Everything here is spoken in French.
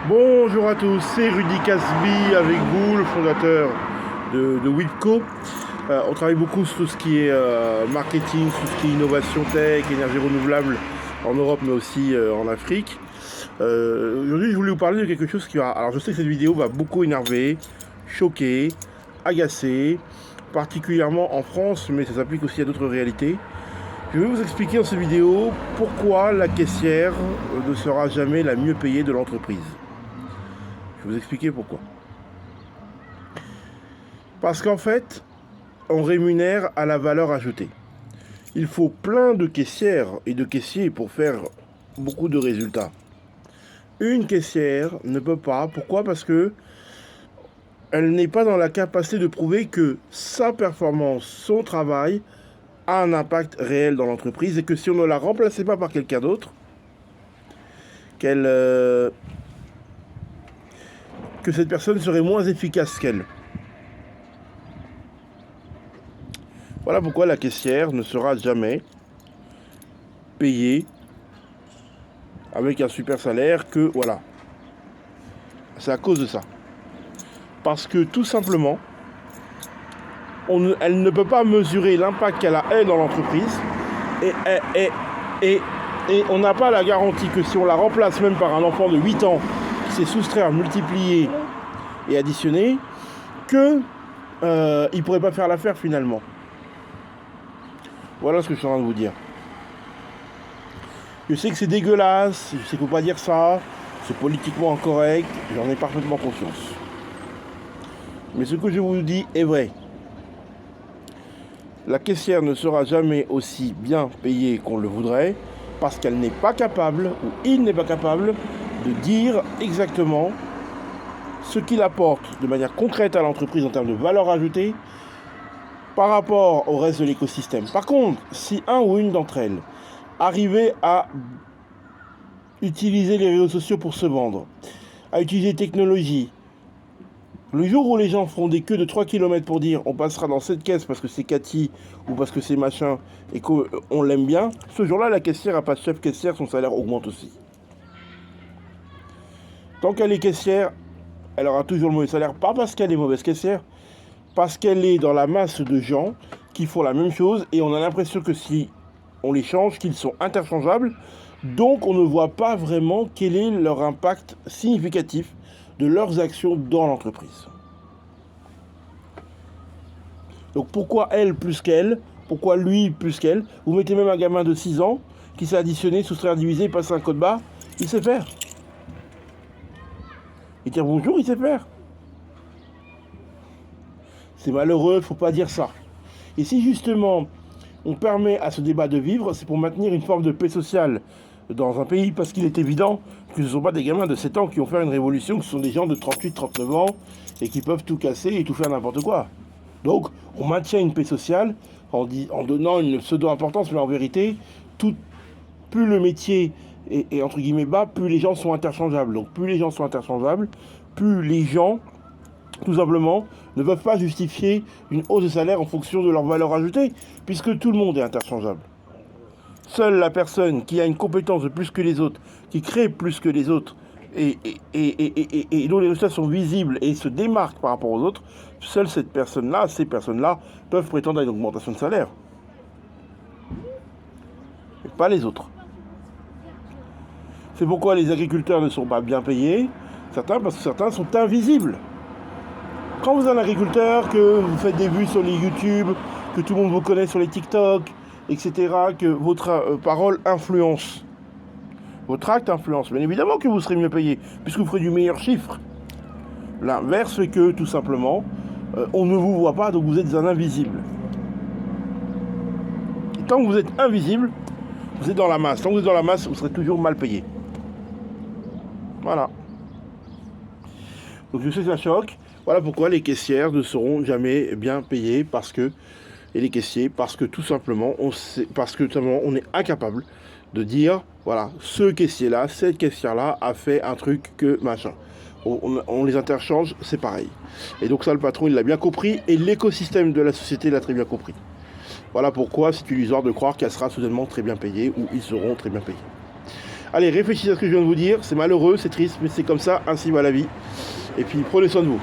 Bonjour à tous, c'est Rudy Casby avec vous, le fondateur de Wipco. On travaille beaucoup sur tout ce qui est marketing, tout ce qui est innovation tech, énergie renouvelable en Europe mais aussi en Afrique. Aujourd'hui je voulais vous parler de quelque chose qui va... Alors je sais que cette vidéo va beaucoup énerver, choquer, agacer, particulièrement en France, mais ça s'applique aussi à d'autres réalités. Je vais vous expliquer dans cette vidéo pourquoi la caissière ne sera jamais la mieux payée de l'entreprise. Je vais vous expliquer pourquoi. Parce qu'en fait, on rémunère à la valeur ajoutée. Il faut plein de caissières et de caissiers pour faire beaucoup de résultats. Une caissière ne peut pas. Pourquoi ? Parce que elle n'est pas dans la capacité de prouver que sa performance, son travail, a un impact réel dans l'entreprise et que si on ne la remplaçait pas par quelqu'un d'autre, que cette personne serait moins efficace qu'elle. Voilà pourquoi la caissière ne sera jamais payée avec un super salaire que, voilà. C'est à cause de ça. Parce que tout simplement, elle ne peut pas mesurer l'impact qu'elle a, elle, dans l'entreprise. Et on n'a pas la garantie que si on la remplace même par un enfant de 8 ans qui sait soustraire, multiplier et additionner, qu'il ne pourrait pas faire l'affaire finalement. Voilà ce que je suis en train de vous dire. Je sais que c'est dégueulasse, je sais qu'il ne faut pas dire ça, c'est politiquement incorrect, j'en ai parfaitement conscience. Mais ce que je vous dis est vrai. La caissière ne sera jamais aussi bien payée qu'on le voudrait parce qu'elle n'est pas capable, ou il n'est pas capable, de dire exactement ce qu'il apporte de manière concrète à l'entreprise en termes de valeur ajoutée par rapport au reste de l'écosystème. Par contre, si un ou une d'entre elles arrivait à utiliser les réseaux sociaux pour se vendre, à utiliser les technologies, le jour où les gens feront des queues de 3 km pour dire on passera dans cette caisse parce que c'est Cathy ou parce que c'est machin et qu'on l'aime bien, ce jour-là, la caissière n'a pas de chef caissière, son salaire augmente aussi. Tant qu'elle est caissière, elle aura toujours le mauvais salaire, pas parce qu'elle est mauvaise caissière, parce qu'elle est dans la masse de gens qui font la même chose et on a l'impression que si on les change, qu'ils sont interchangeables, donc on ne voit pas vraiment quel est leur impact significatif de leurs actions dans l'entreprise. Donc pourquoi elle plus qu'elle ? Pourquoi lui plus qu'elle ? Vous mettez même un gamin de 6 ans qui sait additionner, soustraire, diviser, passer un code barre, il sait faire. Et dire bonjour, il sait faire. C'est malheureux, il ne faut pas dire ça. Et si justement on permet à ce débat de vivre, c'est pour maintenir une forme de paix sociale dans un pays, parce qu'il est évident que ce ne sont pas des gamins de 7 ans qui vont faire une révolution, que ce sont des gens de 38-39 ans et qui peuvent tout casser et tout faire n'importe quoi. Donc on maintient une paix sociale en donnant une pseudo-importance, mais en vérité, plus le métier est entre guillemets bas, plus les gens sont interchangeables. Donc plus les gens sont interchangeables, plus les gens, tout simplement, ne peuvent pas justifier une hausse de salaire en fonction de leur valeur ajoutée, puisque tout le monde est interchangeable. Seule la personne qui a une compétence de plus que les autres, qui crée plus que les autres, et dont les résultats sont visibles et se démarquent par rapport aux autres, seule ces personnes-là peuvent prétendre à une augmentation de salaire. Et pas les autres. C'est pourquoi les agriculteurs ne sont pas bien payés, parce que certains sont invisibles. Quand vous êtes un agriculteur, que vous faites des vues sur les YouTube, que tout le monde vous connaît sur les TikTok, etc., que votre parole influence, votre acte influence, bien évidemment que vous serez mieux payé, puisque vous ferez du meilleur chiffre. L'inverse fait que, tout simplement, on ne vous voit pas, donc vous êtes un invisible. Et tant que vous êtes invisible, vous êtes dans la masse. Tant que vous êtes dans la masse, vous serez toujours mal payé. Voilà. Donc je sais que ça choque. Voilà pourquoi les caissières ne seront jamais bien payées et les caissiers, parce que tout simplement, on est incapable de dire, voilà, ce caissier-là, cette caissière-là a fait un truc que machin. On les interchange, c'est pareil. Et donc ça, le patron, il l'a bien compris, et l'écosystème de la société l'a très bien compris. Voilà pourquoi c'est illusoire de croire qu'elle sera soudainement très bien payée, ou ils seront très bien payés. Allez, réfléchissez à ce que je viens de vous dire. C'est malheureux, c'est triste, mais c'est comme ça, ainsi va la vie. Et puis prenez soin de vous.